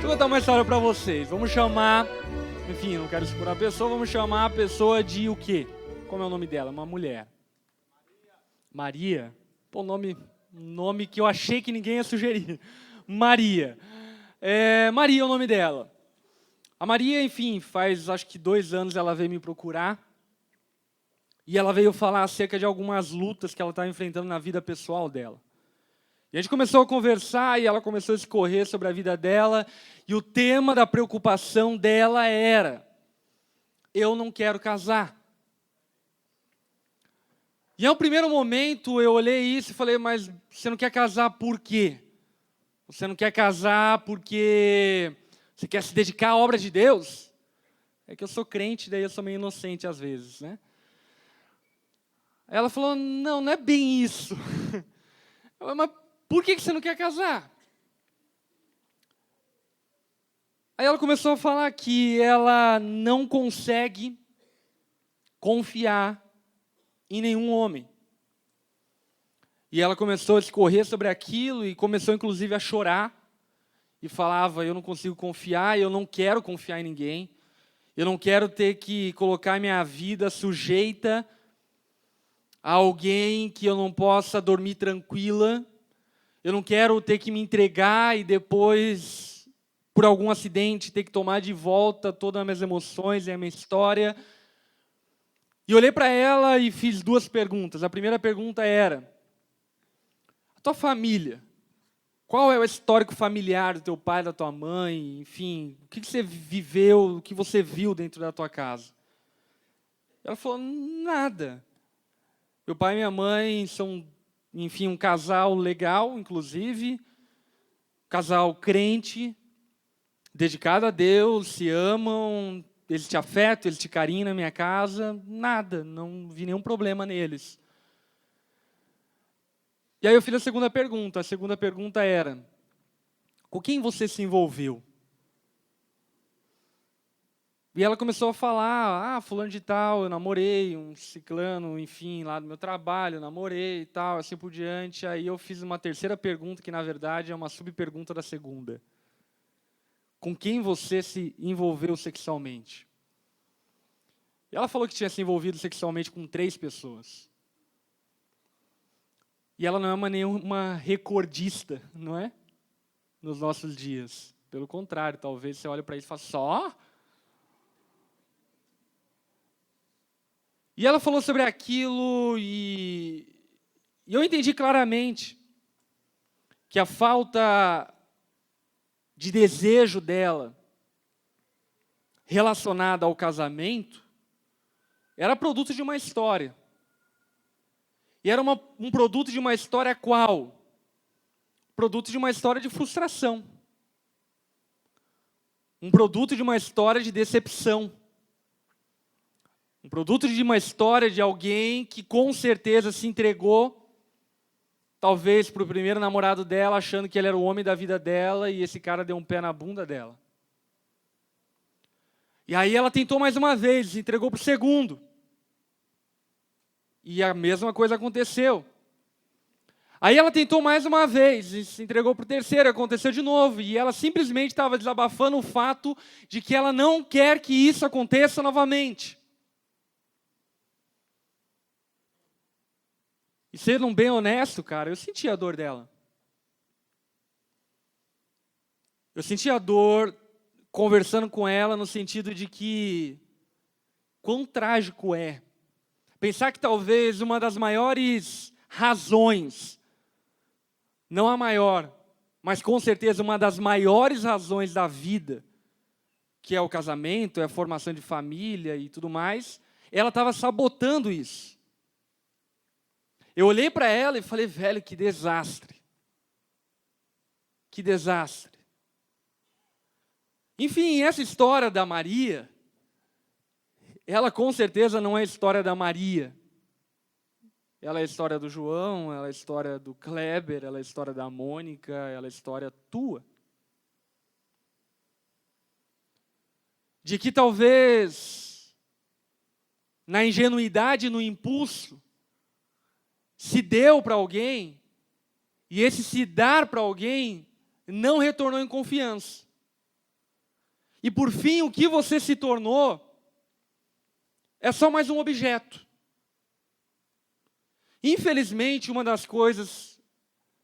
Vou contar uma história pra vocês. Vamos chamar, enfim, não quero segurar a pessoa, vamos chamar a pessoa de o quê? Como é o nome dela? Uma mulher. Maria? Pô, nome que eu achei que ninguém ia sugerir. Maria. Maria é o nome dela. A Maria, enfim, faz acho que 2 anos ela veio me procurar. E ela veio falar acerca de algumas lutas que ela estava enfrentando na vida pessoal dela. E a gente começou a conversar e ela começou a escorrer sobre a vida dela. E o tema da preocupação dela era: eu não quero casar. E ao primeiro momento eu olhei isso e falei: mas você não quer casar por quê? Você não quer casar porque você quer se dedicar à obra de Deus? É que eu sou crente, daí eu sou meio inocente às vezes, né? Ela falou: não, não é bem isso. Eu falei: mas por que você não quer casar? Aí ela começou a falar que ela não consegue confiar em nenhum homem. E ela começou a discorrer sobre aquilo e começou inclusive a chorar. E falava: eu não consigo confiar, eu não quero confiar em ninguém. Eu não quero ter que colocar minha vida sujeita a alguém que eu não possa dormir tranquila. Eu não quero ter que me entregar e depois, por algum acidente, ter que tomar de volta todas as minhas emoções e a minha história. E olhei para ela e fiz 2 perguntas. A primeira pergunta era: a tua família, qual é o histórico familiar do teu pai, da tua mãe, enfim, o que você viveu, o que você viu dentro da tua casa? Ela falou: nada. Meu pai e minha mãe são, enfim, um casal legal, inclusive, casal crente, dedicado a Deus, se amam, eles te afetam, eles te carinham na minha casa, nada, não vi nenhum problema neles. E aí eu fiz a segunda pergunta. A segunda pergunta era: com quem você se envolveu? E ela começou a falar: fulano de tal, eu namorei, um ciclano, enfim, lá do meu trabalho, eu namorei e tal, assim por diante. Aí eu fiz uma terceira pergunta, que na verdade é uma subpergunta da segunda. Com quem você se envolveu sexualmente? E ela falou que tinha se envolvido sexualmente com 3 pessoas. E ela não é nenhuma recordista, não é? Nos nossos dias. Pelo contrário, talvez você olhe para isso e fale: só? E ela falou sobre aquilo e eu entendi claramente que a falta de desejo dela relacionada ao casamento era produto de uma história. E era um produto de uma história qual? Produto de uma história de frustração. Um produto de uma história de decepção. Um produto de uma história de alguém que com certeza se entregou, talvez para o primeiro namorado dela, achando que ele era o homem da vida dela, e esse cara deu um pé na bunda dela. E aí ela tentou mais uma vez, se entregou para o segundo. E a mesma coisa aconteceu. Aí ela tentou mais uma vez, e se entregou para o terceiro, aconteceu de novo. E ela simplesmente estava desabafando o fato de que ela não quer que isso aconteça novamente. E sendo bem honesto, cara, eu senti a dor dela. Eu senti a dor conversando com ela no sentido de que quão trágico é pensar que talvez uma das maiores razões, não a maior, mas com certeza uma das maiores razões da vida, que é o casamento, é a formação de família e tudo mais, ela estava sabotando isso. Eu olhei para ela e falei: velho, que desastre. Que desastre. Enfim, essa história da Maria, ela com certeza não é a história da Maria. Ela é a história do João, ela é a história do Kleber, ela é a história da Mônica, ela é a história tua. De que talvez, na ingenuidade, no impulso, se deu para alguém, e esse se dar para alguém não retornou em confiança. E por fim, o que você se tornou é só mais um objeto. Infelizmente, uma das coisas,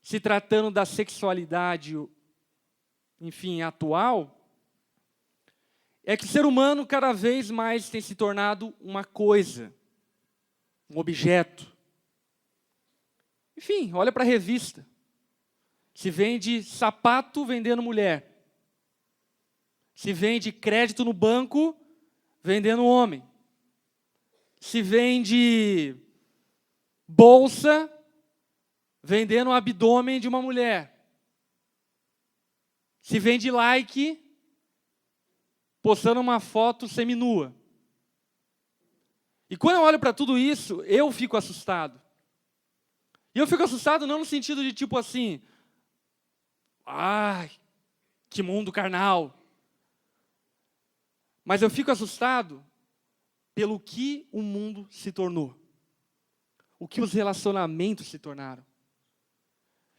se tratando da sexualidade, enfim, atual, é que o ser humano cada vez mais tem se tornado uma coisa, um objeto. Enfim, olha para a revista. Se vende sapato vendendo mulher. Se vende crédito no banco vendendo homem. Se vende bolsa vendendo o abdômen de uma mulher. Se vende like postando uma foto seminua. E quando eu olho para tudo isso, eu fico assustado. E eu fico assustado não no sentido de tipo assim, ai, que mundo carnal. Mas eu fico assustado pelo que o mundo se tornou. O que os relacionamentos se tornaram.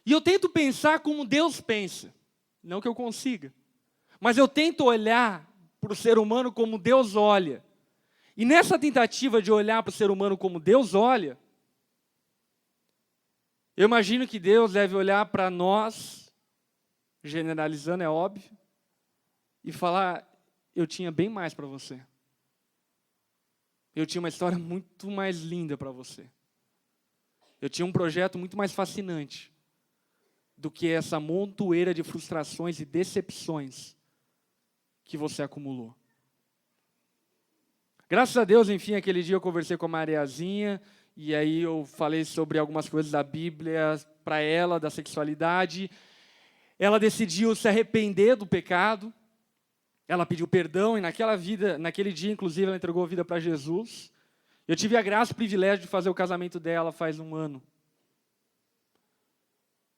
E eu tento pensar como Deus pensa. Não que eu consiga. Mas eu tento olhar para o ser humano como Deus olha. E nessa tentativa de olhar para o ser humano como Deus olha, eu imagino que Deus deve olhar para nós, generalizando, é óbvio, e falar, eu tinha bem mais para você. Eu tinha uma história muito mais linda para você. Eu tinha um projeto muito mais fascinante do que essa montoeira de frustrações e decepções que você acumulou. Graças a Deus, enfim, aquele dia eu conversei com a Mariazinha, e aí eu falei sobre algumas coisas da Bíblia para ela, da sexualidade. Ela decidiu se arrepender do pecado. Ela pediu perdão, e naquele dia, inclusive, ela entregou a vida para Jesus. Eu tive a graça e o privilégio de fazer o casamento dela faz 1 ano.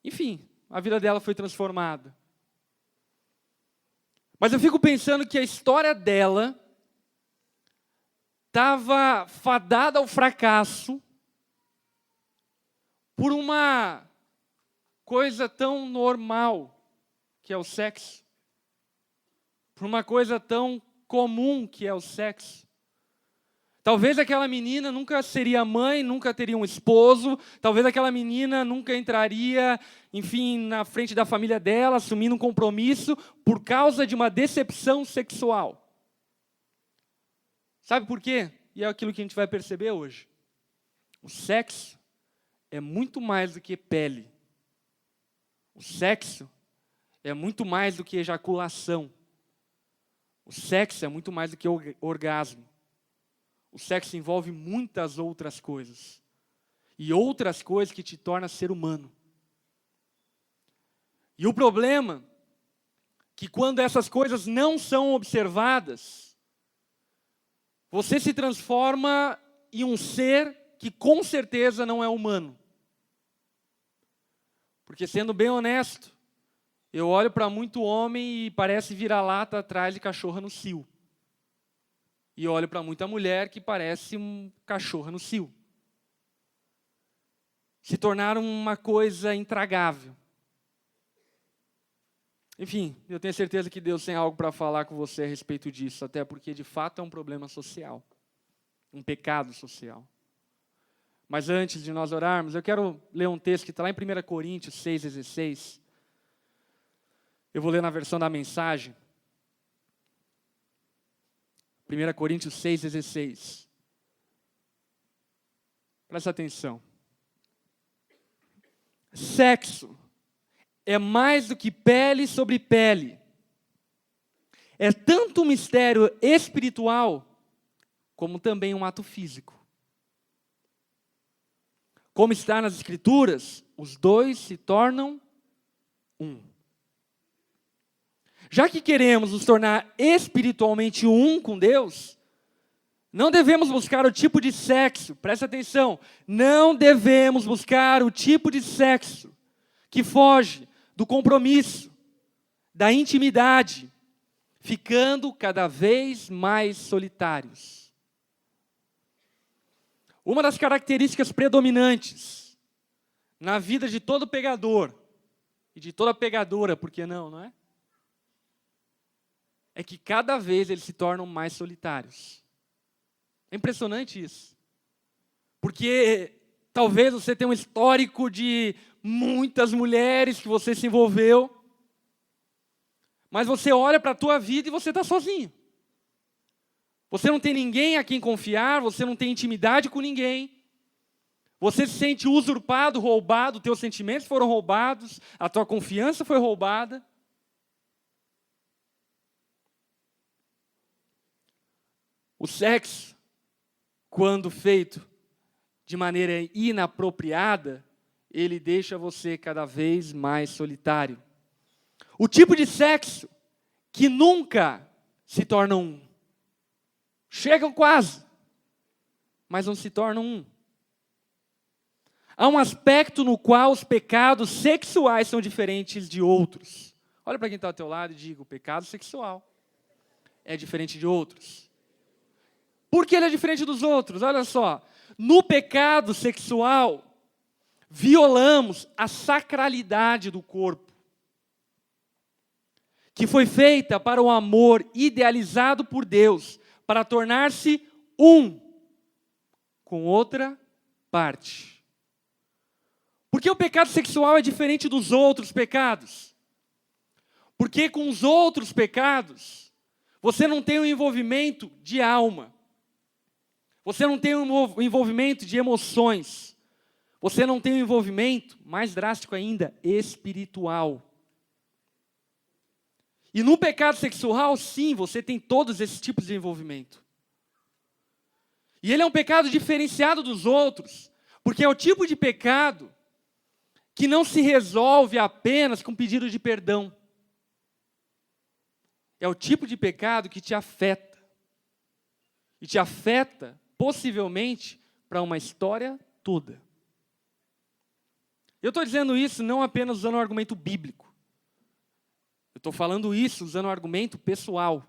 Enfim, a vida dela foi transformada. Mas eu fico pensando que a história dela estava fadada ao fracasso por uma coisa tão normal que é o sexo. Por uma coisa tão comum que é o sexo. Talvez aquela menina nunca seria mãe, nunca teria um esposo. Talvez aquela menina nunca entraria, enfim, na frente da família dela, assumindo um compromisso por causa de uma decepção sexual. Sabe por quê? E é aquilo que a gente vai perceber hoje. O sexo é muito mais do que pele. O sexo é muito mais do que ejaculação. O sexo é muito mais do que orgasmo. O sexo envolve muitas outras coisas. E outras coisas que te tornam ser humano. E o problema é que quando essas coisas não são observadas, você se transforma em um ser que com certeza não é humano. Porque sendo bem honesto, eu olho para muito homem e parece vira-lata atrás de cachorra no cio. E olho para muita mulher que parece um cachorro no cio. Se tornaram uma coisa intragável. Enfim, eu tenho certeza que Deus tem algo para falar com você a respeito disso, até porque de fato é um problema social. Um pecado social. Mas antes de nós orarmos, eu quero ler um texto que está lá em 1 Coríntios 6,16. Eu vou ler na versão da mensagem. 1 Coríntios 6,16. Presta atenção. Sexo é mais do que pele sobre pele. É tanto um mistério espiritual, como também um ato físico. Como está nas Escrituras, os dois se tornam um. Já que queremos nos tornar espiritualmente um com Deus, não devemos buscar o tipo de sexo, presta atenção, não devemos buscar o tipo de sexo que foge do compromisso, da intimidade, ficando cada vez mais solitários. Uma das características predominantes na vida de todo pegador, e de toda pegadora, por que não, não é? é que cada vez eles se tornam mais solitários. É impressionante isso. Porque talvez você tenha um histórico de muitas mulheres que você se envolveu, mas você olha para a tua vida e você está sozinho. Você não tem ninguém a quem confiar, você não tem intimidade com ninguém. Você se sente usurpado, roubado, teus sentimentos foram roubados, a tua confiança foi roubada. O sexo, quando feito de maneira inapropriada, ele deixa você cada vez mais solitário. O tipo de sexo que nunca se torna um. Chegam quase, mas não se tornam um. Há um aspecto no qual os pecados sexuais são diferentes de outros. Olha para quem está ao teu lado e diga, o pecado sexual é diferente de outros. Por que ele é diferente dos outros? Olha só, no pecado sexual, violamos a sacralidade do corpo, que foi feita para o amor idealizado por Deus, para tornar-se um com outra parte. Porque o pecado sexual é diferente dos outros pecados? Porque com os outros pecados, você não tem um envolvimento de alma. Você não tem um envolvimento de emoções. Você não tem um envolvimento, mais drástico ainda, espiritual. E no pecado sexual, sim, você tem todos esses tipos de envolvimento. E ele é um pecado diferenciado dos outros, porque é o tipo de pecado que não se resolve apenas com pedido de perdão. É o tipo de pecado que te afeta. E te afeta, possivelmente, para uma história toda. Eu estou dizendo isso não apenas usando um argumento bíblico. Eu estou falando isso usando um argumento pessoal.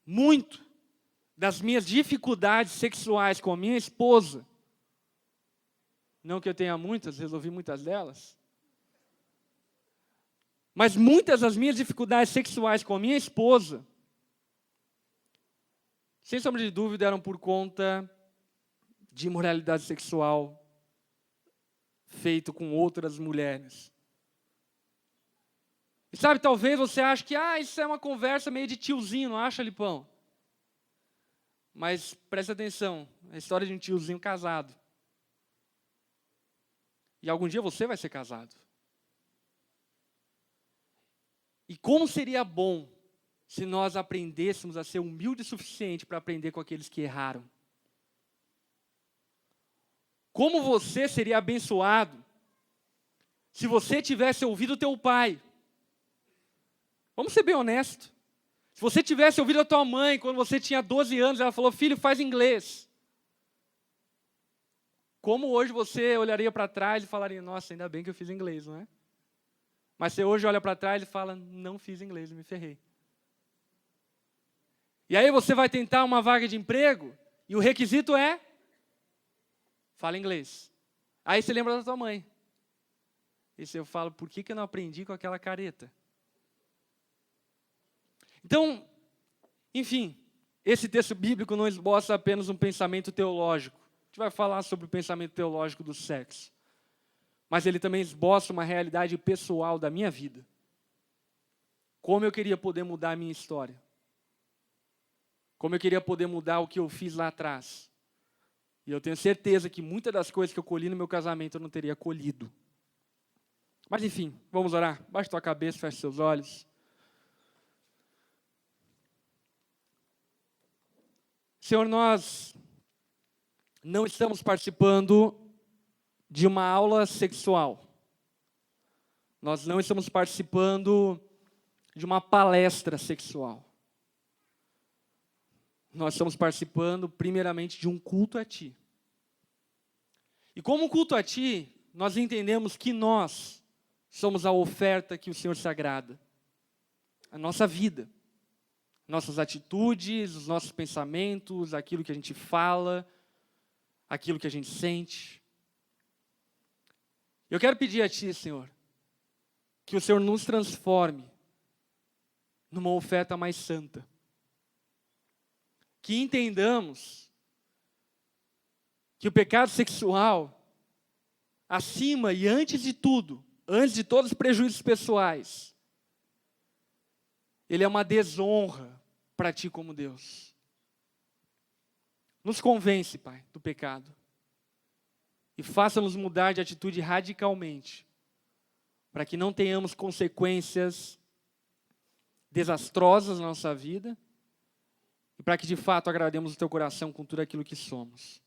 Muito das minhas dificuldades sexuais com a minha esposa, não que eu tenha muitas, resolvi muitas delas, mas muitas das minhas dificuldades sexuais com a minha esposa, sem sombra de dúvida, eram por conta de imoralidade sexual feito com outras mulheres. E sabe, talvez você ache que isso é uma conversa meio de tiozinho, não acha, Lipão? Mas presta atenção, é a história de um tiozinho casado. E algum dia você vai ser casado. E como seria bom se nós aprendêssemos a ser humilde o suficiente para aprender com aqueles que erraram. Como você seria abençoado se você tivesse ouvido teu pai. Vamos ser bem honestos. Se você tivesse ouvido a tua mãe quando você tinha 12 anos, ela falou, filho, faz inglês. Como hoje você olharia para trás e falaria, nossa, ainda bem que eu fiz inglês, não é? Mas você hoje olha para trás e fala, não fiz inglês, me ferrei. E aí você vai tentar uma vaga de emprego e o requisito é, fala inglês. Aí você lembra da tua mãe. E eu falo, por que eu não aprendi com aquela careta? Então, enfim, esse texto bíblico não esboça apenas um pensamento teológico. A gente vai falar sobre o pensamento teológico do sexo. Mas ele também esboça uma realidade pessoal da minha vida. Como eu queria poder mudar a minha história. Como eu queria poder mudar o que eu fiz lá atrás. E eu tenho certeza que muitas das coisas que eu colhi no meu casamento eu não teria colhido. Mas enfim, vamos orar. Baixa tua cabeça, feche seus olhos. Senhor, nós não estamos participando de uma aula sexual. Nós não estamos participando de uma palestra sexual. Nós estamos participando, primeiramente, de um culto a Ti. E como culto a Ti, nós entendemos que nós somos a oferta que o Senhor se agrada. A nossa vida. Nossas atitudes, os nossos pensamentos, aquilo que a gente fala, aquilo que a gente sente. Eu quero pedir a Ti, Senhor, que o Senhor nos transforme numa oferta mais santa. Que entendamos que o pecado sexual, acima e antes de tudo, antes de todos os prejuízos pessoais, ele é uma desonra para ti como Deus. Nos convence, Pai, do pecado. E faça-nos mudar de atitude radicalmente, para que não tenhamos consequências desastrosas na nossa vida, e para que de fato agrademos o Teu coração com tudo aquilo que somos.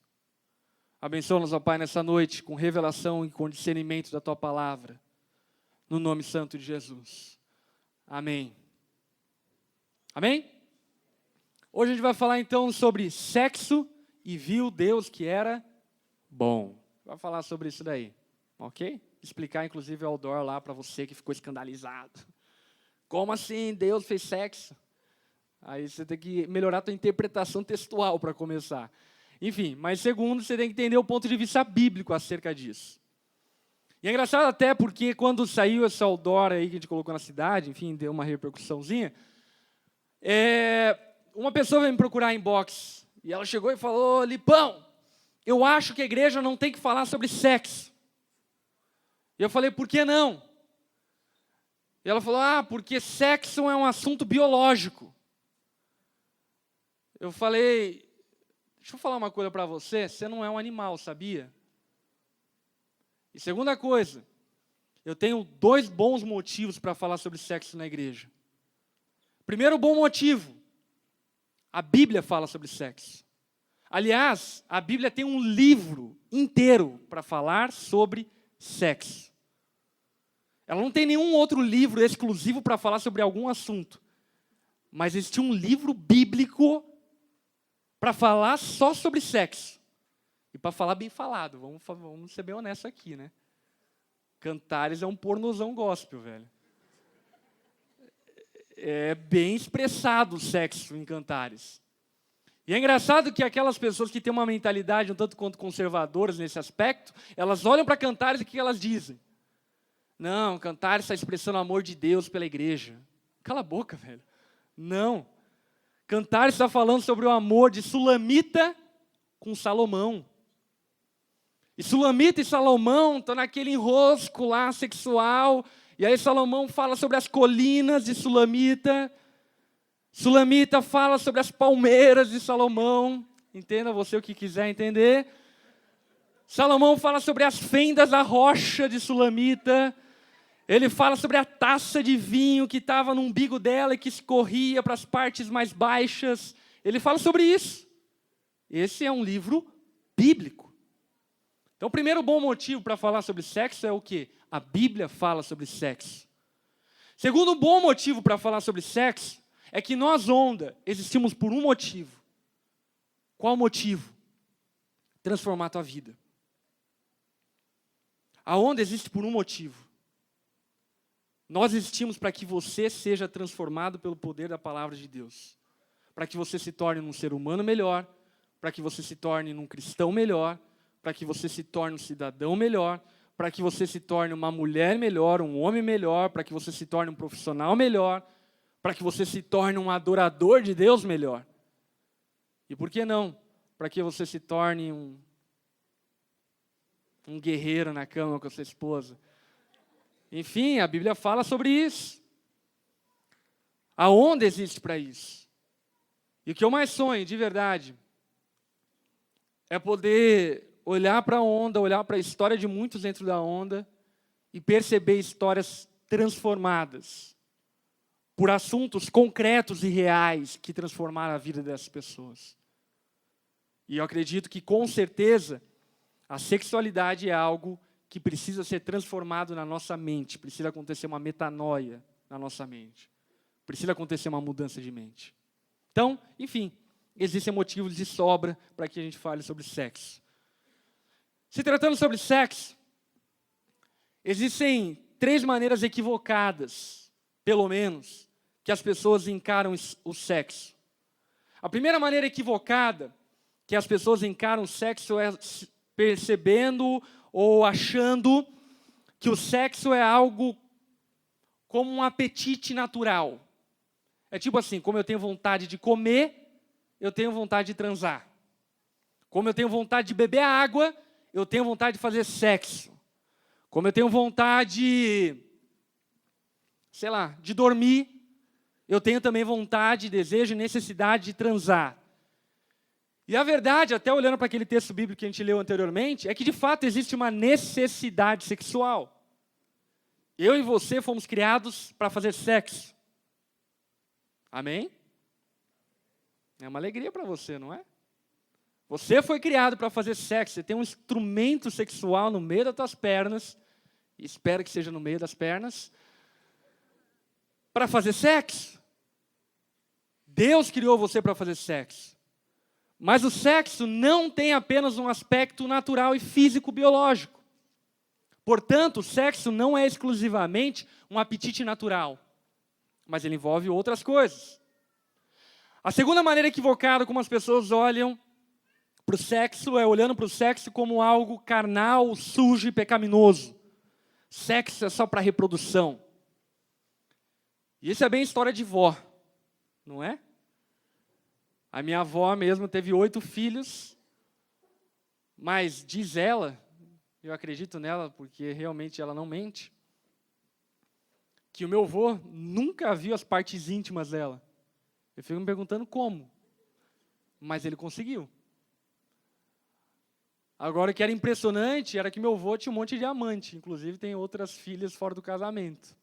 Abençoa-nos, ó Pai, nessa noite, com revelação e com discernimento da Tua palavra, no nome santo de Jesus. Amém. Amém? Hoje a gente vai falar então sobre sexo e viu Deus que era bom. Vai falar sobre isso daí, ok? Explicar inclusive o outdoor lá para você que ficou escandalizado. Como assim Deus fez sexo? Aí você tem que melhorar a tua interpretação textual para começar. Enfim, mas segundo, você tem que entender o ponto de vista bíblico acerca disso. E é engraçado até porque quando saiu esse outdoor aí que a gente colocou na cidade, enfim, deu uma repercussãozinha, uma pessoa veio me procurar em inbox e ela chegou e falou: Lipão, eu acho que a igreja não tem que falar sobre sexo. E eu falei: por que não? E ela falou: porque sexo é um assunto biológico. Eu falei: deixa eu falar uma coisa para você, você não é um animal, sabia? E segunda coisa, eu tenho 2 bons motivos para falar sobre sexo na igreja. Primeiro bom motivo, a Bíblia fala sobre sexo. Aliás, a Bíblia tem um livro inteiro para falar sobre sexo. Ela não tem nenhum outro livro exclusivo para falar sobre algum assunto. Mas existe um livro bíblico para falar só sobre sexo. E para falar bem falado, vamos ser bem honestos aqui, né? Cantares é um pornozão gospel, velho. É bem expressado o sexo em Cantares. E é engraçado que aquelas pessoas que têm uma mentalidade um tanto quanto conservadoras nesse aspecto, elas olham para Cantares e o que elas dizem? Não, Cantares está expressando o amor de Deus pela igreja. Cala a boca, velho. Não. Cantares está falando sobre o amor de Sulamita com Salomão. E Sulamita e Salomão estão naquele enrosco lá sexual. E aí Salomão fala sobre as colinas de Sulamita. Sulamita fala sobre as palmeiras de Salomão. Entenda você o que quiser entender. Salomão fala sobre as fendas da rocha de Sulamita. Ele fala sobre a taça de vinho que estava no umbigo dela e que escorria para as partes mais baixas. Ele fala sobre isso. Esse é um livro bíblico. Então, o primeiro bom motivo para falar sobre sexo é o quê? A Bíblia fala sobre sexo. Segundo bom motivo para falar sobre sexo é que nós, Onda, existimos por um motivo. Qual motivo? Transformar a tua vida. A Onda existe por um motivo. Nós existimos para que você seja transformado pelo poder da palavra de Deus. Para que você se torne um ser humano melhor, para que você se torne um cristão melhor, para que você se torne um cidadão melhor, para que você se torne uma mulher melhor, um homem melhor, para que você se torne um profissional melhor, para que você se torne um adorador de Deus melhor. E por que não? Para que você se torne um guerreiro na cama com a sua esposa. Enfim, a Bíblia fala sobre isso. A Onda existe para isso. E o que eu mais sonho, de verdade, é poder olhar para a Onda, olhar para a história de muitos dentro da Onda e perceber histórias transformadas por assuntos concretos e reais que transformaram a vida dessas pessoas. E eu acredito que, com certeza, a sexualidade é algo que precisa ser transformado na nossa mente, precisa acontecer uma metanoia na nossa mente, precisa acontecer uma mudança de mente. Então, enfim, existem motivos de sobra para que a gente fale sobre sexo. Se tratando sobre sexo, existem 3 maneiras equivocadas, pelo menos, que as pessoas encaram o sexo. A primeira maneira equivocada que as pessoas encaram o sexo é percebendo ou achando que o sexo é algo como um apetite natural. É tipo assim, como eu tenho vontade de comer, eu tenho vontade de transar. Como eu tenho vontade de beber água, eu tenho vontade de fazer sexo. Como eu tenho vontade, sei lá, de dormir, eu tenho também vontade, desejo e necessidade de transar. E a verdade, até olhando para aquele texto bíblico que a gente leu anteriormente, é que de fato existe uma necessidade sexual. Eu e você fomos criados para fazer sexo. Amém? É uma alegria para você, não é? Você foi criado para fazer sexo, você tem um instrumento sexual no meio das tuas pernas, espero que seja no meio das pernas, para fazer sexo. Deus criou você para fazer sexo. Mas o sexo não tem apenas um aspecto natural e físico-biológico. Portanto, o sexo não é exclusivamente um apetite natural, mas ele envolve outras coisas. A segunda maneira equivocada como as pessoas olham para o sexo é olhando para o sexo como algo carnal, sujo e pecaminoso. Sexo é só para reprodução. E isso é bem história de vó, não é? A minha avó mesmo teve 8 filhos, mas diz ela, eu acredito nela porque realmente ela não mente, que o meu avô nunca viu as partes íntimas dela. Eu fico me perguntando como, mas ele conseguiu. Agora, o que era impressionante era que meu avô tinha um monte de diamante, inclusive tem outras filhas fora do casamento.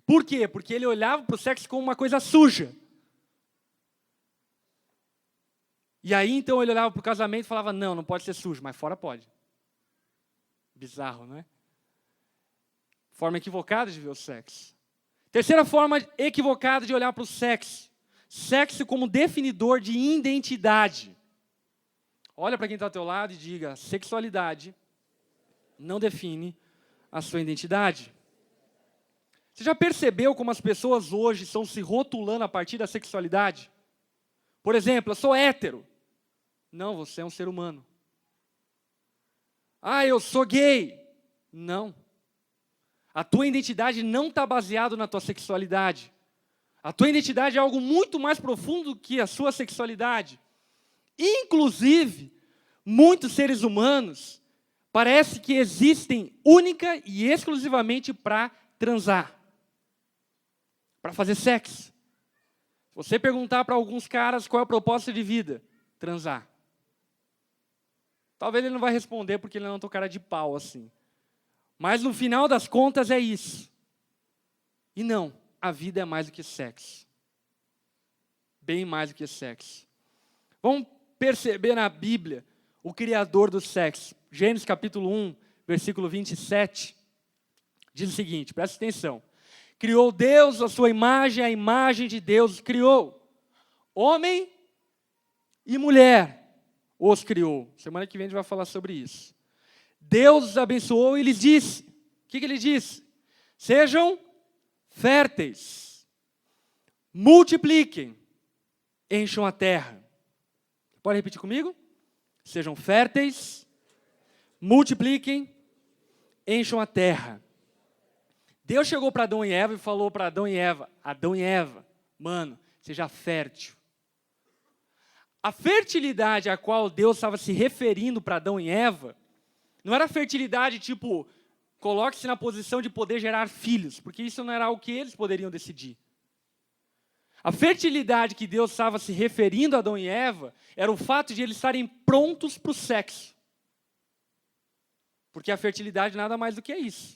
Por quê? Porque ele olhava para o sexo como uma coisa suja. E aí, então, ele olhava para o casamento e falava, não pode ser sujo, mas fora pode. Bizarro, não é? Forma equivocada de ver o sexo. Terceira forma equivocada de olhar para o sexo. Sexo como definidor de identidade. Olha para quem está ao teu lado e diga, sexualidade não define a sua identidade. Você já percebeu como as pessoas hoje estão se rotulando a partir da sexualidade? Por exemplo, eu sou hétero. Não, você é um ser humano. Ah, eu sou gay. Não. A tua identidade não está baseada na tua sexualidade. A tua identidade é algo muito mais profundo que a sua sexualidade. Inclusive, muitos seres humanos parece que existem única e exclusivamente para transar. Para fazer sexo. Se você perguntar para alguns caras qual é o propósito de vida, transar. Talvez ele não vai responder porque ele não tem cara de pau assim. Mas no final das contas é isso. E não, a vida é mais do que sexo. Bem mais do que sexo. Vamos perceber na Bíblia o Criador do sexo. Gênesis capítulo 1, versículo 27, diz o seguinte, presta atenção. Criou Deus a sua imagem, a imagem de Deus criou. Homem e mulher os criou. Semana que vem a gente vai falar sobre isso. Deus os abençoou e lhes disse. O que ele disse? Sejam férteis. Multipliquem. Encham a terra. Pode repetir comigo? Sejam férteis. Multipliquem. Encham a terra. Deus chegou para Adão e Eva e falou para Adão e Eva, mano, seja fértil. A fertilidade a qual Deus estava se referindo para Adão e Eva, não era fertilidade tipo, coloque-se na posição de poder gerar filhos, porque isso não era algo que eles poderiam decidir. A fertilidade que Deus estava se referindo a Adão e Eva, era o fato de eles estarem prontos para o sexo. Porque a fertilidade nada mais do que isso.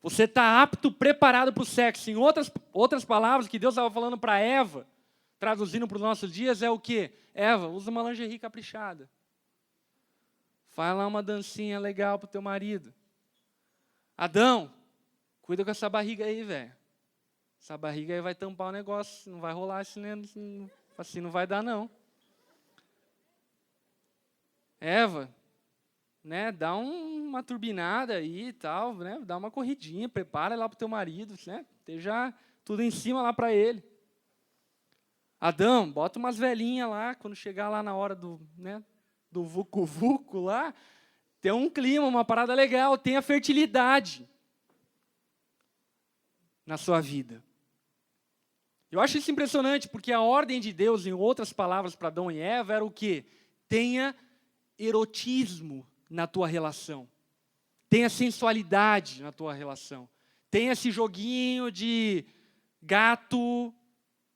Você está apto, preparado para o sexo. Em outras palavras, que Deus estava falando para Eva, traduzindo para os nossos dias, é o quê? Eva, usa uma lingerie caprichada. Faz lá uma dancinha legal para o teu marido. Adão, cuida com essa barriga aí, velho. Essa barriga aí vai tampar o negócio, não vai rolar assim, não vai dar não. Eva, né, dá uma turbinada aí e tal, né, dá uma corridinha, prepara lá para o teu marido, né, esteja tudo em cima lá para ele. Adão, bota umas velhinhas lá, quando chegar lá na hora do vucu-vucu lá, tem um clima, uma parada legal, tenha fertilidade na sua vida. Eu acho isso impressionante, porque a ordem de Deus, em outras palavras, para Adão e Eva, era o quê? Tenha erotismo na tua relação. Tenha sensualidade na tua relação. Tenha esse joguinho de gato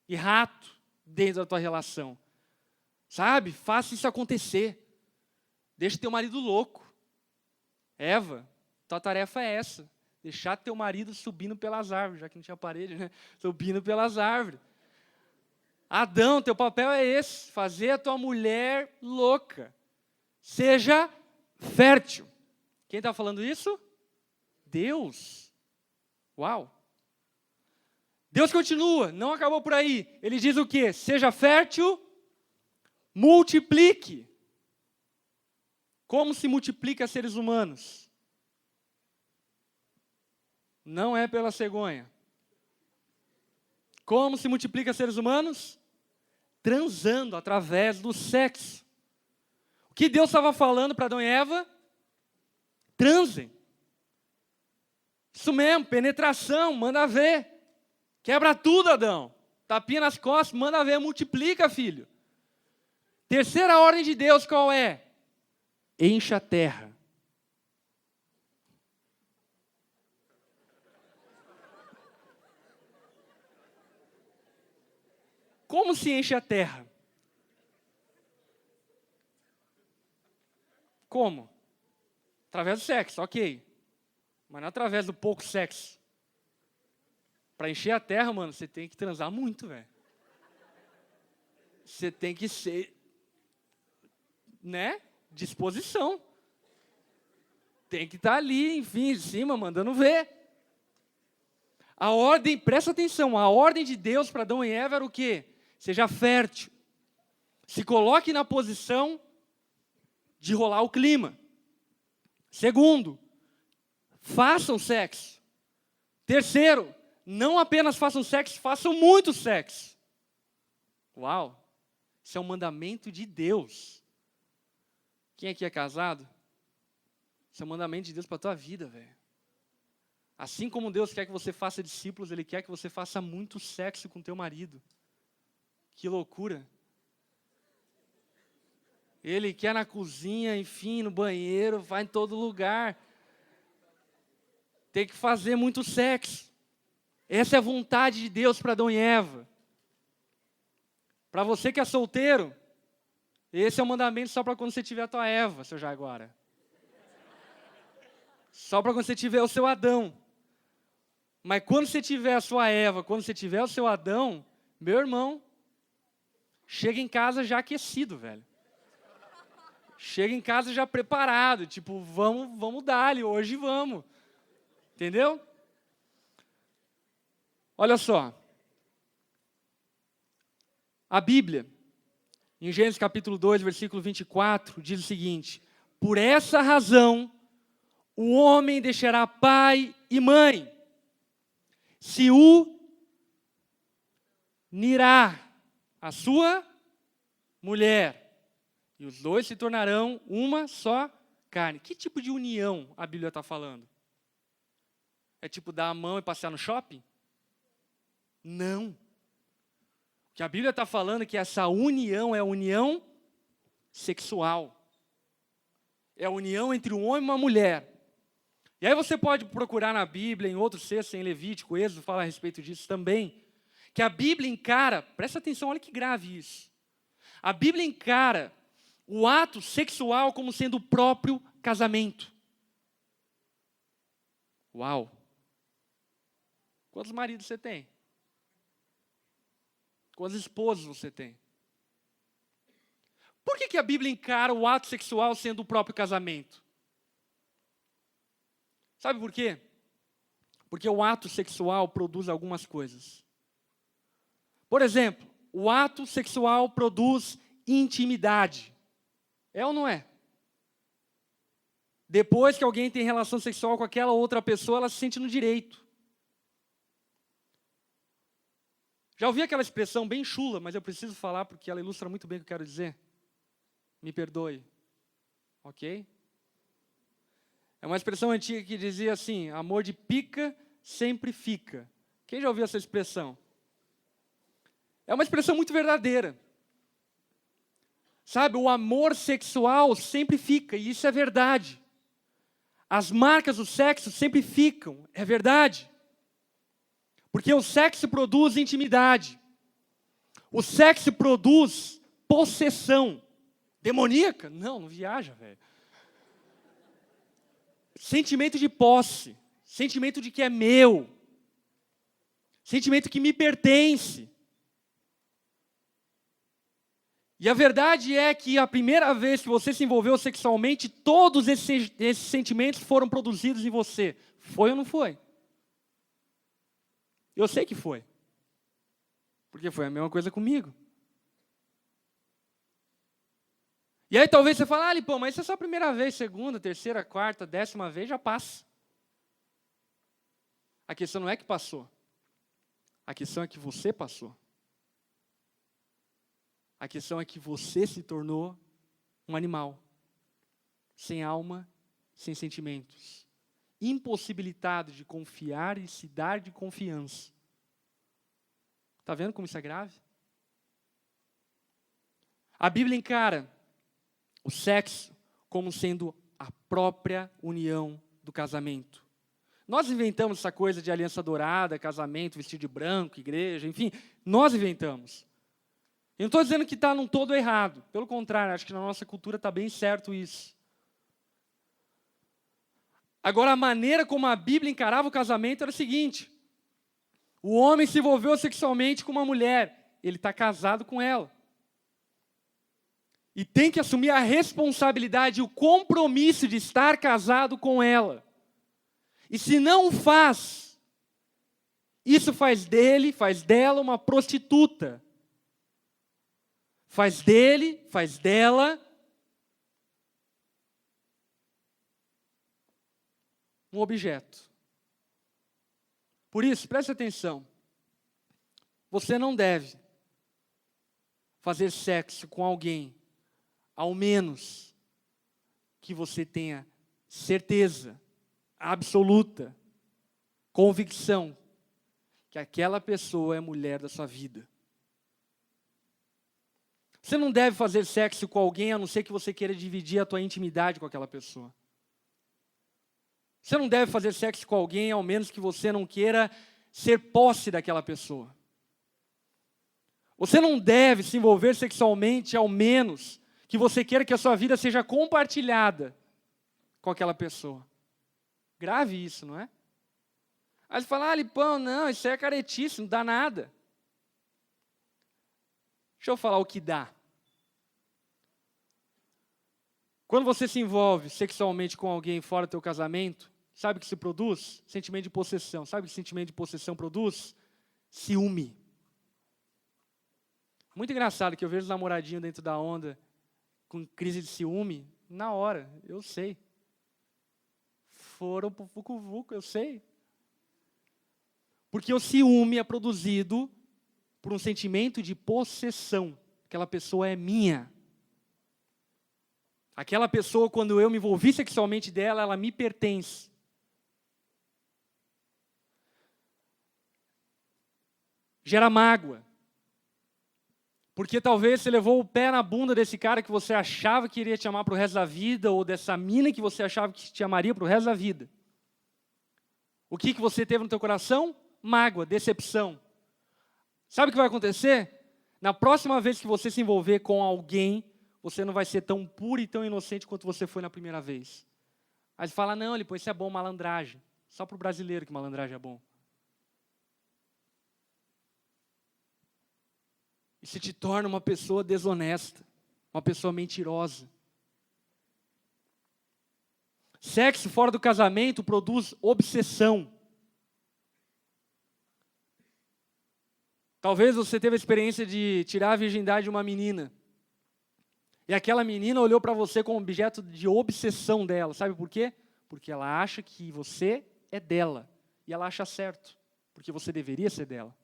e rato dentro da tua relação. Sabe? Faça isso acontecer. Deixa teu marido louco. Eva, tua tarefa é essa. Deixar teu marido subindo pelas árvores, já que não tinha parede, né? Subindo pelas árvores. Adão, teu papel é esse. Fazer a tua mulher louca. Seja fértil. Quem está falando isso? Deus. Uau. Deus continua, não acabou por aí. Ele diz o quê? Seja fértil, multiplique. Como se multiplica seres humanos? Não é pela cegonha. Como se multiplica seres humanos? Transando através do sexo. O que Deus estava falando para Adão e Eva? Transem. Isso mesmo, penetração, manda ver. Quebra tudo, Adão. Tapinha nas costas, manda ver, multiplica, filho. Terceira ordem de Deus qual é? Encha a terra. Como se enche a terra? Como? Através do sexo, ok. Mas não através do pouco sexo. Para encher a terra, mano, você tem que transar muito, velho. Você tem que ser, né? Disposição. Tem que estar ali, enfim, em cima, mandando ver. A ordem, presta atenção, a ordem de Deus para Adão e Eva era o quê? Seja fértil. Se coloque na posição de rolar o clima. Segundo, façam sexo. Terceiro, não apenas façam sexo, façam muito sexo. Uau, isso é um mandamento de Deus. Quem aqui é casado? Isso é um mandamento de Deus para a tua vida, velho. Assim como Deus quer que você faça discípulos, Ele quer que você faça muito sexo com teu marido. Que loucura. Ele quer na cozinha, enfim, no banheiro, vai em todo lugar. Tem que fazer muito sexo. Essa é a vontade de Deus para Adão e Eva. Para você que é solteiro, esse é o mandamento só para quando você tiver a tua Eva, seu Jaguara. Só para quando você tiver o seu Adão. Mas quando você tiver a sua Eva, quando você tiver o seu Adão, meu irmão, chega em casa já aquecido, velho. Chega em casa já preparado, tipo, vamos dar-lhe, hoje vamos. Entendeu? Olha só. A Bíblia, em Gênesis capítulo 2, versículo 24, diz o seguinte: por essa razão, o homem deixará pai e mãe, se unirá à sua mulher, e os dois se tornarão uma só carne. Que tipo de união a Bíblia está falando? É tipo dar a mão e passear no shopping? Não. O que a Bíblia está falando é que essa união é a união sexual. É a união entre um homem e uma mulher. E aí você pode procurar na Bíblia, em outros textos, em Levítico, Êxodo, fala a respeito disso também, que a Bíblia encara, presta atenção, olha que grave isso. A Bíblia encara o ato sexual como sendo o próprio casamento. Uau! Quantos maridos você tem? Quantas esposas você tem? Por que a Bíblia encara o ato sexual sendo o próprio casamento? Sabe por quê? Porque o ato sexual produz algumas coisas. Por exemplo, o ato sexual produz intimidade. É ou não é? Depois que alguém tem relação sexual com aquela outra pessoa, ela se sente no direito. Já ouvi aquela expressão bem chula, mas eu preciso falar porque ela ilustra muito bem o que eu quero dizer. Me perdoe. Ok? É uma expressão antiga que dizia assim: amor de pica sempre fica. Quem já ouviu essa expressão? É uma expressão muito verdadeira. Sabe, o amor sexual sempre fica, e isso é verdade. As marcas do sexo sempre ficam, é verdade. Porque o sexo produz intimidade. O sexo produz possessão. Demoníaca? Não viaja, velho. Sentimento de posse. Sentimento de que é meu. Sentimento que me pertence. E a verdade é que a primeira vez que você se envolveu sexualmente, todos esses sentimentos foram produzidos em você. Foi ou não foi? Eu sei que foi. Porque foi a mesma coisa comigo. E aí talvez você fale, Lipão, mas isso é só a primeira vez, segunda, terceira, quarta, 10ª vez, já passa. A questão não é que passou. A questão é que você passou. A questão é que você se tornou um animal. Sem alma, sem sentimentos. Impossibilitado de confiar e se dar de confiança. Está vendo como isso é grave? A Bíblia encara o sexo como sendo a própria união do casamento. Nós inventamos essa coisa de aliança dourada, casamento, vestido de branco, igreja, enfim, nós inventamos. Eu não estou dizendo que está num todo errado. Pelo contrário, acho que na nossa cultura está bem certo isso. Agora, a maneira como a Bíblia encarava o casamento era o seguinte. O homem se envolveu sexualmente com uma mulher. Ele está casado com ela. E tem que assumir a responsabilidade e o compromisso de estar casado com ela. E se não o faz, isso faz dele, faz dela uma prostituta. Faz dele, faz dela um objeto. Por isso, preste atenção. Você não deve fazer sexo com alguém, ao menos que você tenha certeza absoluta, convicção, que aquela pessoa é a mulher da sua vida. Você não deve fazer sexo com alguém a não ser que você queira dividir a tua intimidade com aquela pessoa. Você não deve fazer sexo com alguém ao menos que você não queira ser posse daquela pessoa. Você não deve se envolver sexualmente ao menos que você queira que a sua vida seja compartilhada com aquela pessoa. Grave isso, não é? Aí você fala, Lipão, não, isso é caretice, não dá nada. Deixa eu falar o que dá. Quando você se envolve sexualmente com alguém fora do teu casamento, sabe o que se produz? Sentimento de possessão. Sabe o que sentimento de possessão produz? Ciúme. Muito engraçado que eu vejo os namoradinhos dentro da onda com crise de ciúme, na hora, eu sei. Foram pro vucu-vucu, eu sei. Porque o ciúme é produzido por um sentimento de possessão. Aquela pessoa é minha. Aquela pessoa, quando eu me envolvi sexualmente dela, ela me pertence. Gera mágoa. Porque talvez você levou o pé na bunda desse cara que você achava que iria te amar para o resto da vida, ou dessa mina que você achava que te amaria para o resto da vida. O que você teve no teu coração? Mágoa, decepção. Sabe o que vai acontecer? Na próxima vez que você se envolver com alguém, você não vai ser tão puro e tão inocente quanto você foi na primeira vez. Aí você fala, não, depois isso é bom, malandragem. Só para o brasileiro que malandragem é bom. Isso te torna uma pessoa desonesta, uma pessoa mentirosa. Sexo fora do casamento produz obsessão. Talvez você teve a experiência de tirar a virgindade de uma menina. E aquela menina olhou para você como objeto de obsessão dela. Sabe por quê? Porque ela acha que você é dela. E ela acha certo, porque você deveria ser dela.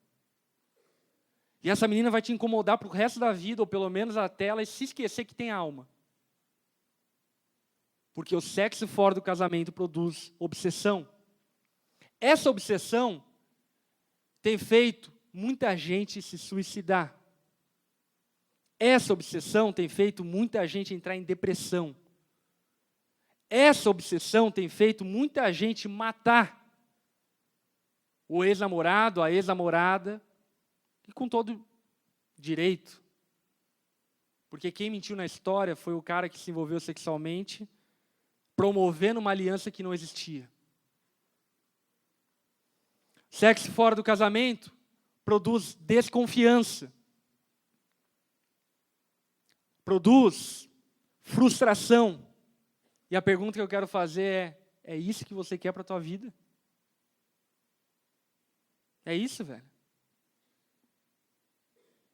E essa menina vai te incomodar para o resto da vida, ou pelo menos até ela se esquecer que tem alma. Porque o sexo fora do casamento produz obsessão. Essa obsessão tem feito muita gente se suicidar. Essa obsessão tem feito muita gente entrar em depressão. Essa obsessão tem feito muita gente matar o ex-namorado, a ex-namorada, e com todo direito. Porque quem mentiu na história foi o cara que se envolveu sexualmente, promovendo uma aliança que não existia. Sexo fora do casamento produz desconfiança. Produz frustração. E a pergunta que eu quero fazer é isso que você quer para a tua vida? É isso, velho?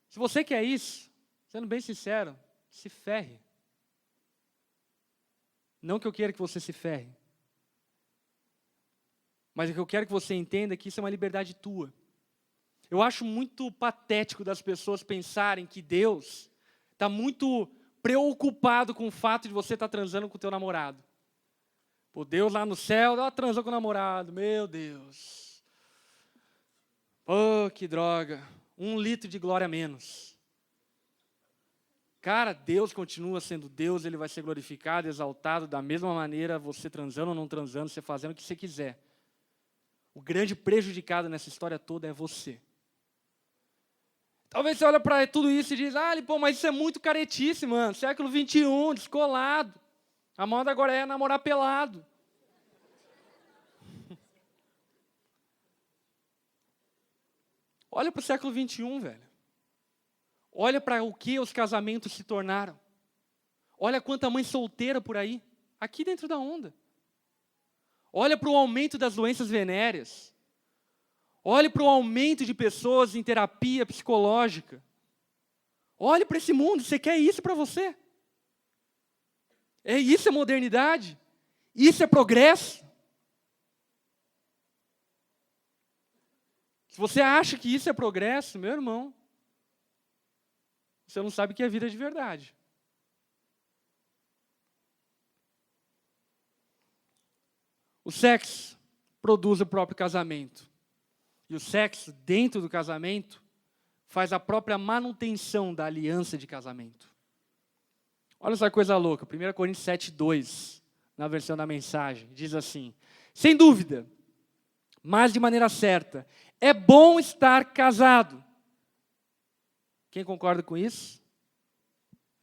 Se você quer isso, sendo bem sincero, se ferre. Não que eu queira que você se ferre. Mas o que eu quero que você entenda é que isso é uma liberdade tua. Eu acho muito patético das pessoas pensarem que Deus está muito preocupado com o fato de você estar transando com o teu namorado. Pô, Deus lá no céu, ela transou com o namorado, meu Deus. Pô, que droga. 1 litro de glória a menos. Cara, Deus continua sendo Deus, Ele vai ser glorificado, exaltado, da mesma maneira, você transando ou não transando, você fazendo o que você quiser. O grande prejudicado nessa história toda é você. Talvez você olhe para tudo isso e diz, pô, mas isso é muito caretice, mano. Século XXI, descolado. A moda agora é namorar pelado. Olha para o século XXI, velho. Olha para o que os casamentos se tornaram. Olha quanta mãe solteira por aí, aqui dentro da onda. Olha para o aumento das doenças venéreas. Olhe para o aumento de pessoas em terapia psicológica. Olhe para esse mundo, você quer isso para você? Isso é modernidade? Isso é progresso? Se você acha que isso é progresso, meu irmão, você não sabe o que é vida de verdade. O sexo produz o próprio casamento. E o sexo, dentro do casamento, faz a própria manutenção da aliança de casamento. Olha essa coisa louca, 1 Coríntios 7:2, na versão da mensagem, diz assim, sem dúvida, mas de maneira certa, é bom estar casado. Quem concorda com isso?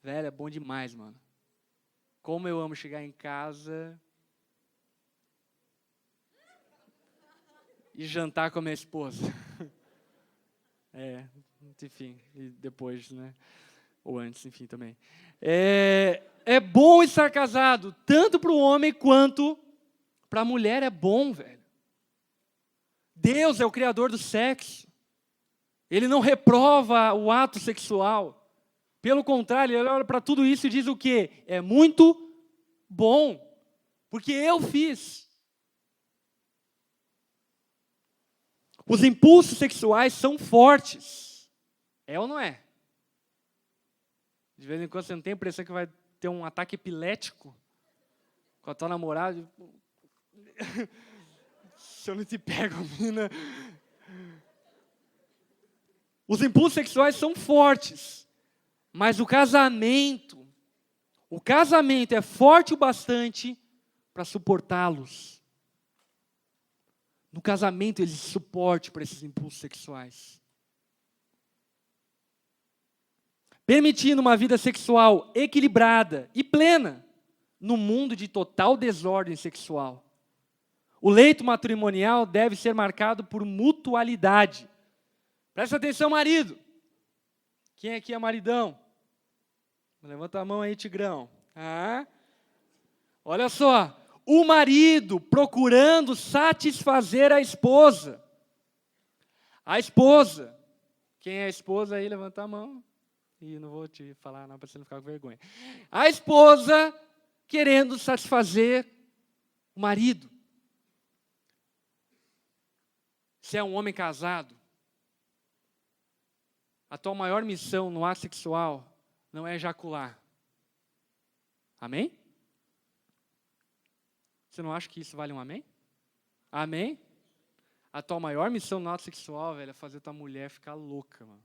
Velho, é bom demais, mano. Como eu amo chegar em casa e jantar com a minha esposa. Enfim, e depois, né? Ou antes, enfim, também. É bom estar casado, tanto para o homem quanto para a mulher é bom, velho. Deus é o criador do sexo. Ele não reprova o ato sexual. Pelo contrário, ele olha para tudo isso e diz o quê? É muito bom, porque eu fiz. Os impulsos sexuais são fortes. É ou não é? De vez em quando você não tem a impressão que vai ter um ataque epilético com a tua namorada. Se eu não te pego, mina. Os impulsos sexuais são fortes. Mas o casamento é forte o bastante para suportá-los. No casamento existe suporte para esses impulsos sexuais. Permitindo uma vida sexual equilibrada e plena no mundo de total desordem sexual. O leito matrimonial deve ser marcado por mutualidade. Presta atenção, marido. Quem aqui é maridão? Levanta a mão aí, tigrão. Olha só. O marido procurando satisfazer a esposa. A esposa. Quem é a esposa aí? Levanta a mão. E não vou te falar não, para você não ficar com vergonha. A esposa querendo satisfazer o marido. Se é um homem casado, a tua maior missão no ato sexual não é ejacular. Amém? Você não acha que isso vale um amém? Amém? A tua maior missão no ato sexual, velho, é fazer tua mulher ficar louca, mano.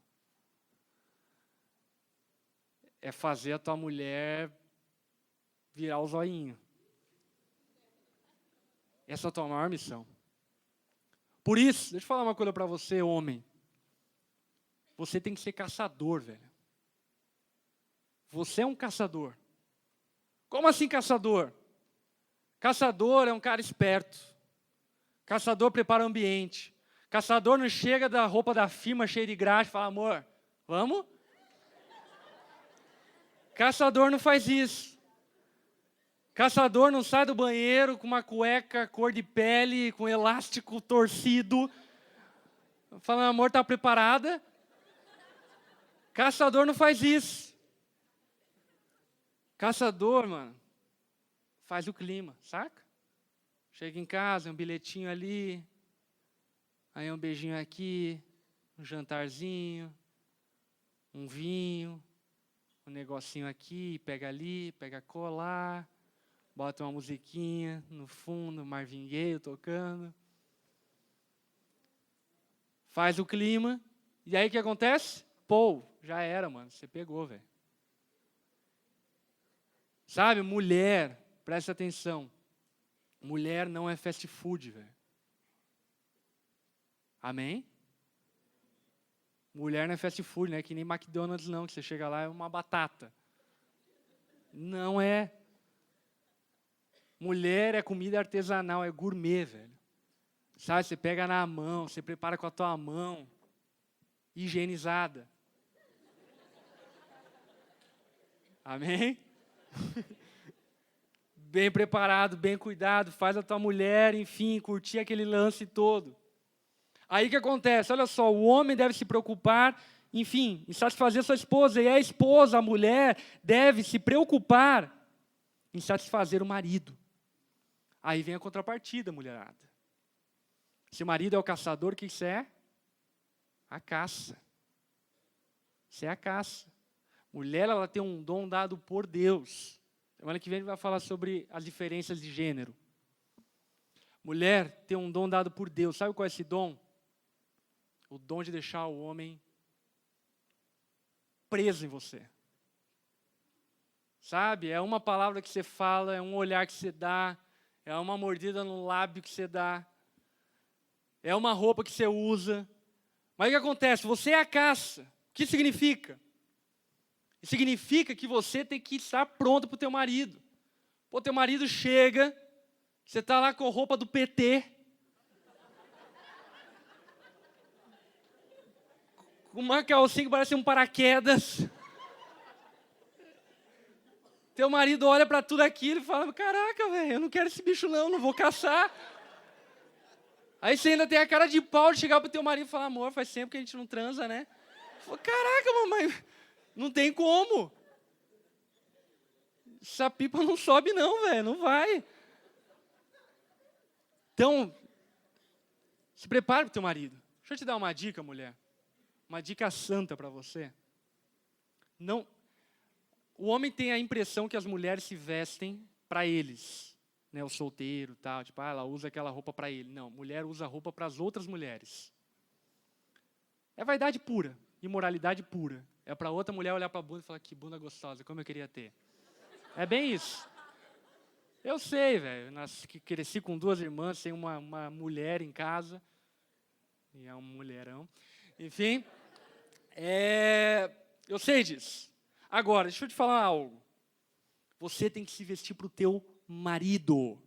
É fazer a tua mulher virar o zoinho. Essa é a tua maior missão. Por isso, deixa eu falar uma coisa pra você, homem. Você tem que ser caçador, velho. Você é um caçador. Como assim caçador? Caçador é um cara esperto. Caçador prepara o ambiente. Caçador não chega da roupa da firma cheia de graxa e fala, amor, vamos? Caçador não faz isso. Caçador não sai do banheiro com uma cueca cor de pele, com elástico torcido, falando, amor, tá preparada? Caçador não faz isso. Caçador, mano, faz o clima, saca? Chega em casa, um bilhetinho ali, aí um beijinho aqui, um jantarzinho, um vinho, um negocinho aqui, pega ali, pega colar, bota uma musiquinha no fundo, Marvin Gaye tocando. Faz o clima, e aí o que acontece? Pô, já era, mano, você pegou, velho. Sabe, mulher, presta atenção. Mulher não é fast food, velho. Amém? Mulher não é fast food, não é que nem McDonald's não, que você chega lá e é uma batata. Não é. Mulher é comida artesanal, é gourmet, velho. Sabe, você pega na mão, você prepara com a tua mão, higienizada. Amém? Bem preparado, bem cuidado, faz a tua mulher, enfim, curtir aquele lance todo. Aí o que acontece? Olha só, o homem deve se preocupar, enfim, em satisfazer sua esposa, e a esposa, a mulher, deve se preocupar em satisfazer o marido. Aí vem a contrapartida, mulherada. Se o marido é o caçador, o que você é? A caça. Você é a caça. Mulher, ela tem um dom dado por Deus. Semana que vem a gente vai falar sobre as diferenças de gênero. Mulher tem um dom dado por Deus. Sabe qual é esse dom? O dom de deixar o homem preso em você. Sabe? É uma palavra que você fala, é um olhar que você dá, é uma mordida no lábio que você dá, é uma roupa que você usa. Mas o que acontece? Você é a caça. O que significa? Significa que você tem que estar pronto para o teu marido. Pô, teu marido chega, você está lá com a roupa do PT, com uma calcinha que parece um paraquedas. Teu marido olha para tudo aquilo e fala, caraca, velho, eu não quero esse bicho não vou caçar. Aí você ainda tem a cara de pau de chegar pro teu marido e falar, amor, faz tempo que a gente não transa, né? Fala, caraca, mamãe, não tem como. Essa pipa não sobe não, velho, não vai. Então, se prepare pro teu marido. Deixa eu te dar uma dica, mulher. Uma dica santa para você. Não, o homem tem a impressão que as mulheres se vestem para eles. Né, o solteiro, tal, tipo, ela usa aquela roupa para ele. Não, mulher usa roupa para as outras mulheres. É vaidade pura, imoralidade pura. É para outra mulher olhar para a bunda e falar, que bunda gostosa, como eu queria ter. É bem isso. Eu sei, velho, cresci com 2 irmãs, tem uma mulher em casa, e é um mulherão. Enfim, eu sei disso. Agora, deixa eu te falar algo. Você tem que se vestir para o teu marido.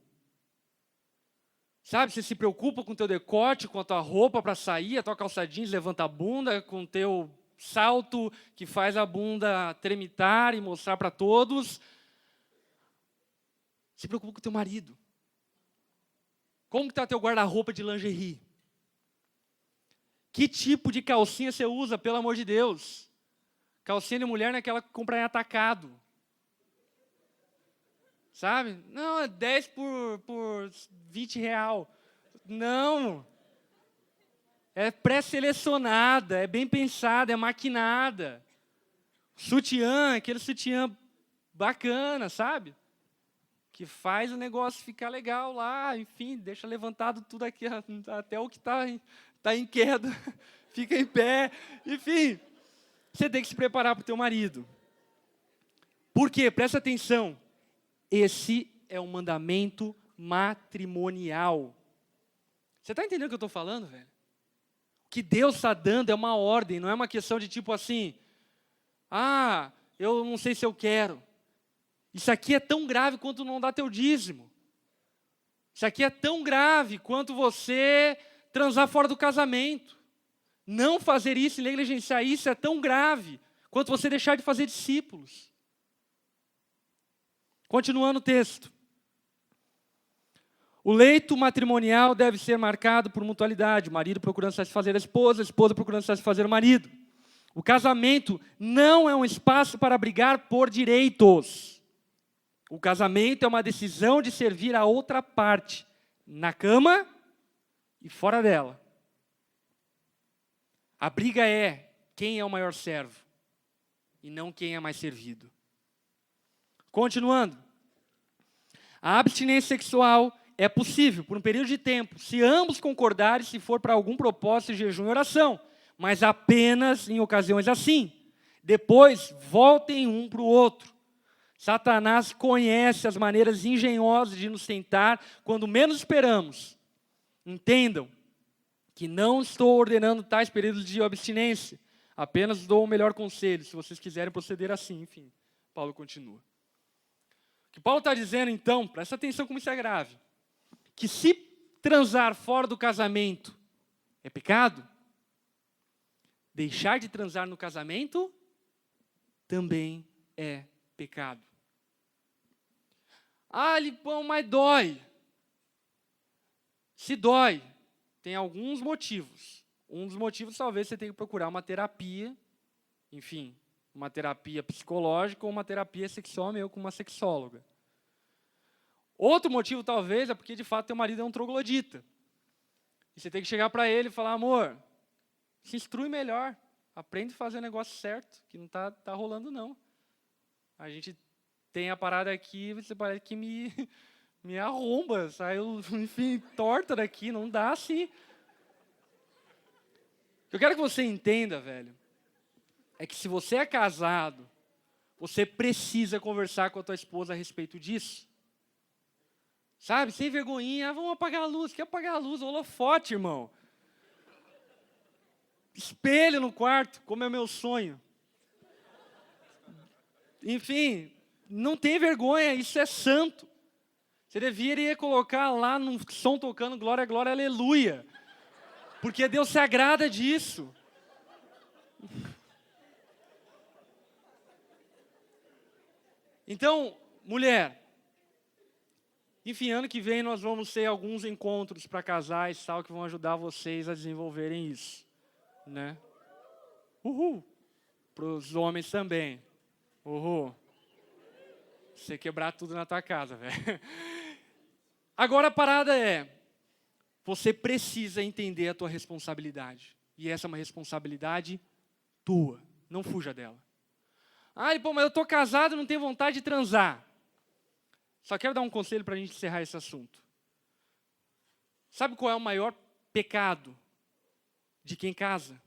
Sabe, você se preocupa com o teu decote, com a tua roupa para sair, a tua calça jeans levanta a bunda, com o teu salto que faz a bunda tremitar e mostrar para todos. Se preocupa com o teu marido. Como está teu guarda-roupa de lingerie? Que tipo de calcinha você usa, pelo amor de Deus? Calcinha de mulher não é aquela que compra em atacado. Sabe? Não, é 10 por 20 real. Não. É pré-selecionada, é bem pensada, é maquinada. Sutiã, aquele sutiã bacana, sabe? que faz o negócio ficar legal lá, enfim, deixa levantado tudo aqui, até o que tá em queda, fica em pé, enfim. Você tem que se preparar para o teu marido. Por quê? Presta atenção. Esse é um mandamento matrimonial. Você está entendendo o que eu estou falando, velho? O que Deus está dando é uma ordem, não é uma questão de tipo assim, eu não sei se eu quero. Isso aqui é tão grave quanto não dar teu dízimo. Isso aqui é tão grave quanto você transar fora do casamento. Não fazer isso e negligenciar isso é tão grave quanto você deixar de fazer discípulos. Continuando o texto. O leito matrimonial deve ser marcado por mutualidade. O marido procurando satisfazer a esposa procurando satisfazer o marido. O casamento não é um espaço para brigar por direitos. O casamento é uma decisão de servir a outra parte, na cama e fora dela. A briga é quem é o maior servo e não quem é mais servido. Continuando. A abstinência sexual é possível por um período de tempo, se ambos concordarem, se for para algum propósito de jejum e oração, mas apenas em ocasiões assim. Depois, voltem um para o outro. Satanás conhece as maneiras engenhosas de nos tentar quando menos esperamos. Entendam que não estou ordenando tais períodos de abstinência, apenas dou o melhor conselho, se vocês quiserem proceder assim, enfim. Paulo continua. O que Paulo está dizendo, então, presta atenção como isso é grave, que se transar fora do casamento é pecado, deixar de transar no casamento também é pecado. Lipão, mas dói. Se dói, tem alguns motivos. Um dos motivos, talvez, você tenha que procurar uma terapia, enfim, uma terapia psicológica ou uma terapia sexual mesmo com uma sexóloga. Outro motivo, talvez, é porque, de fato, teu marido é um troglodita. E você tem que chegar para ele e falar, amor, se instrui melhor, aprende a fazer o negócio certo, que não tá rolando, não. A gente tem a parada aqui, você parece que me arromba, saiu, enfim, torta daqui, não dá assim. Eu quero que você entenda, velho, é que se você é casado, você precisa conversar com a tua esposa a respeito disso. Sabe, sem vergonhinha, vamos apagar a luz. Quer apagar a luz? Holofote, irmão. Espelho no quarto, como é meu sonho. Enfim, não tem vergonha, isso é santo. Você deveria colocar lá no som tocando glória, glória, aleluia. Porque Deus se agrada disso. Então, mulher, enfim, ano que vem nós vamos ter alguns encontros para casais tal, que vão ajudar vocês a desenvolverem isso, né? Uhul! Para os homens também. Uhul! Você quebrar tudo na tua casa, velho. Agora a parada é, você precisa entender a tua responsabilidade. E essa é uma responsabilidade tua. Não fuja dela. Mas eu estou casado e não tenho vontade de transar. Só quero dar um conselho para a gente encerrar esse assunto. Sabe qual é o maior pecado de quem casa?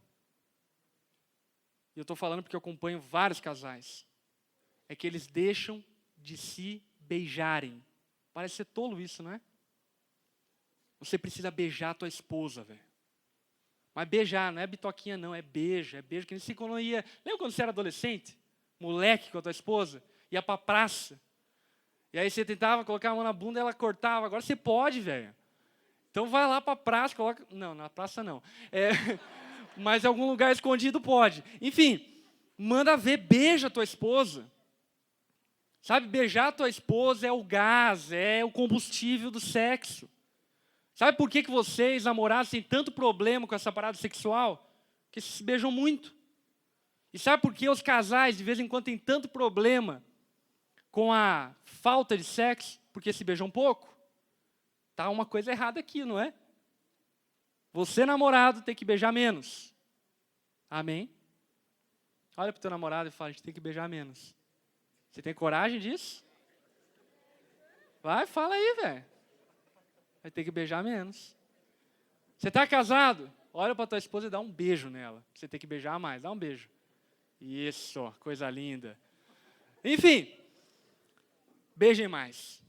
E eu estou falando porque eu acompanho vários casais. É que eles deixam de se beijarem. Parece ser tolo isso, não é? Você precisa beijar a tua esposa, velho. Mas beijar, não é bitoquinha não, é beijo. Que nem se quando ia... Lembra quando você era adolescente? Moleque com a tua esposa? Ia pra praça. E aí você tentava colocar a mão na bunda e ela cortava. Agora você pode, velho. Então vai lá pra praça, coloca... Não, na praça não. Mas em algum lugar escondido pode. Enfim, manda ver, beija a tua esposa. Sabe, beijar a tua esposa é o gás, é o combustível do sexo. Sabe por que vocês, namorados, têm tanto problema com essa parada sexual? Porque vocês se beijam muito. E sabe por que os casais, de vez em quando, têm tanto problema com a falta de sexo? Porque se beijam pouco? Tá uma coisa errada aqui, não é? Você, namorado, tem que beijar menos. Amém? Olha para o teu namorado e fala, a gente tem que beijar menos. Você tem coragem disso? Vai, fala aí, velho. Vai ter que beijar menos. Você está casado? Olha para tua esposa e dá um beijo nela. Você tem que beijar mais, dá um beijo. Isso, coisa linda. Enfim, beijem mais.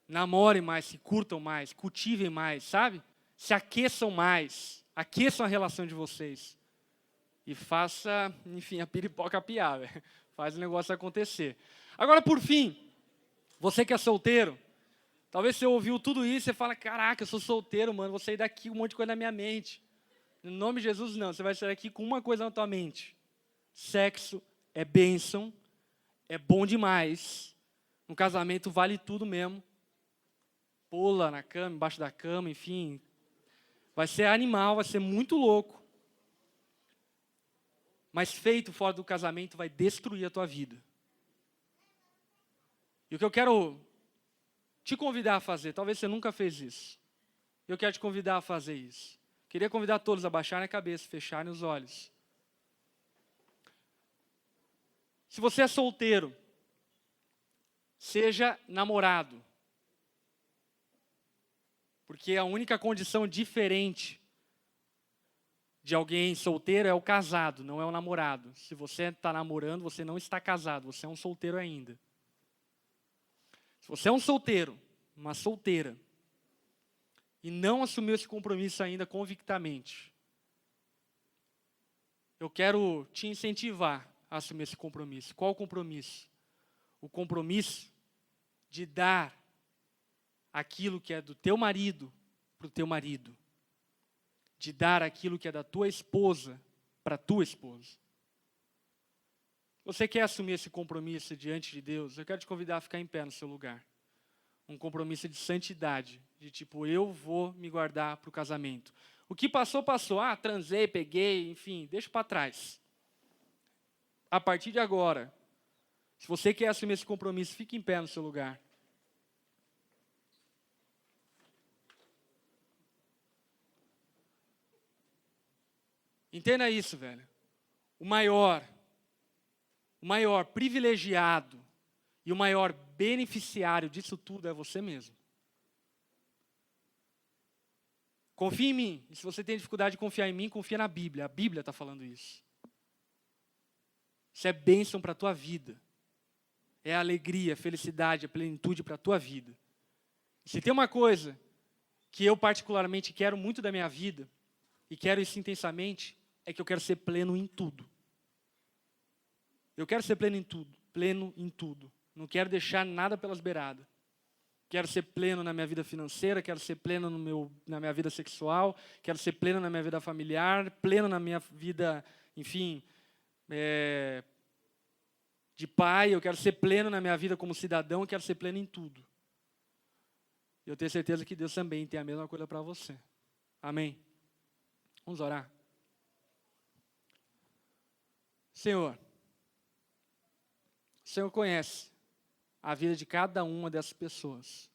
Namorem mais, se curtam mais, cultivem mais, sabe? Se aqueçam mais. Aqueçam a relação de vocês. E faça, enfim, a piripoca piar, velho. Faz o negócio acontecer. Agora, por fim, você que é solteiro, talvez você ouviu tudo isso e fala, caraca, eu sou solteiro, mano, vou sair daqui com um monte de coisa na minha mente. No nome de Jesus, não. Você vai sair daqui com uma coisa na tua mente. Sexo é bênção, é bom demais. No casamento vale tudo mesmo. Pula na cama, embaixo da cama, enfim. Vai ser animal, vai ser muito louco. Mas feito fora do casamento vai destruir a tua vida. E o que eu quero te convidar a fazer, talvez você nunca fez isso. Eu quero te convidar a fazer isso. Queria convidar todos a baixarem a cabeça, fecharem os olhos. Se você é solteiro, seja namorado. Porque a única condição diferente de alguém solteiro é o casado, não é o namorado. Se você está namorando, você não está casado, você é um solteiro ainda. Se você é um solteiro, uma solteira, e não assumiu esse compromisso ainda convictamente, eu quero te incentivar a assumir esse compromisso. Qual o compromisso? O compromisso de dar aquilo que é do teu marido para o teu marido. De dar aquilo que é da tua esposa para a tua esposa. Você quer assumir esse compromisso diante de Deus? Eu quero te convidar a ficar em pé no seu lugar. Um compromisso de santidade, de tipo, eu vou me guardar para o casamento. O que passou, passou. Ah, transei, peguei, enfim, deixa para trás. A partir de agora, se você quer assumir esse compromisso, fique em pé no seu lugar. Entenda isso, velho. O maior privilegiado e o maior beneficiário disso tudo é você mesmo. Confia em mim. E se você tem dificuldade de confiar em mim, confia na Bíblia. A Bíblia está falando isso. Isso é bênção para a tua vida. É alegria, felicidade, a plenitude para a tua vida. E se tem uma coisa que eu particularmente quero muito da minha vida, e quero isso intensamente, é que eu quero ser pleno em tudo. Eu quero ser pleno em tudo. Não quero deixar nada pelas beiradas. Quero ser pleno na minha vida financeira, quero ser pleno na minha vida sexual, quero ser pleno na minha vida familiar, pleno na minha vida, enfim, de pai, eu quero ser pleno na minha vida como cidadão, eu quero ser pleno em tudo. Eu tenho certeza que Deus também tem a mesma coisa para você. Amém? Vamos orar. Senhor, o Senhor conhece a vida de cada uma dessas pessoas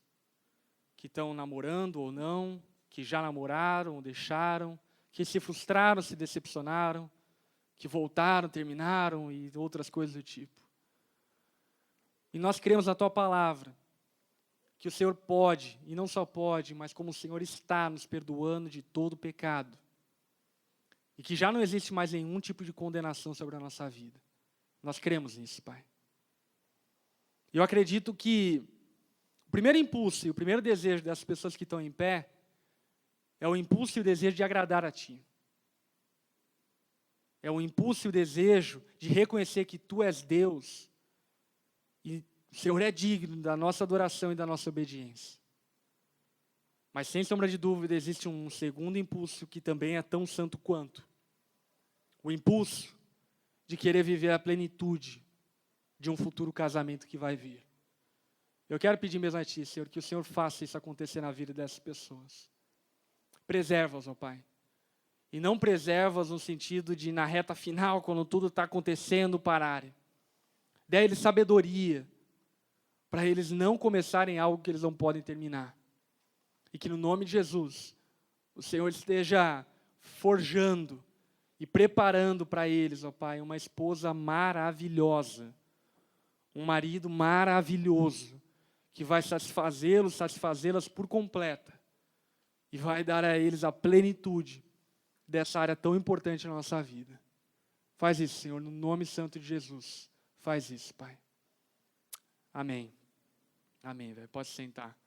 que estão namorando ou não, que já namoraram ou deixaram, que se frustraram, se decepcionaram, que voltaram, terminaram e outras coisas do tipo. E nós cremos na Tua palavra, que o Senhor pode, e não só pode, mas como o Senhor está nos perdoando de todo pecado. E que já não existe mais nenhum tipo de condenação sobre a nossa vida. Nós cremos nisso, Pai. E eu acredito que o primeiro impulso e o primeiro desejo dessas pessoas que estão em pé é o impulso e o desejo de agradar a Ti. É o impulso e o desejo de reconhecer que Tu és Deus e o Senhor é digno da nossa adoração e da nossa obediência. Mas sem sombra de dúvida existe um segundo impulso que também é tão santo quanto. O impulso de querer viver a plenitude de um futuro casamento que vai vir. Eu quero pedir mesmo a Ti, Senhor, que o Senhor faça isso acontecer na vida dessas pessoas. Preserva-os, ó Pai. E não preserva-os no sentido de, na reta final, quando tudo está acontecendo, pararem. Dê a eles sabedoria, para eles não começarem algo que eles não podem terminar. E que no nome de Jesus, o Senhor esteja forjando e preparando para eles, ó Pai, uma esposa maravilhosa, um marido maravilhoso, que vai satisfazê-los, satisfazê-las por completa, e vai dar a eles a plenitude dessa área tão importante na nossa vida. Faz isso, Senhor, no nome santo de Jesus. Faz isso, Pai. Amém. Amém, velho. Pode sentar.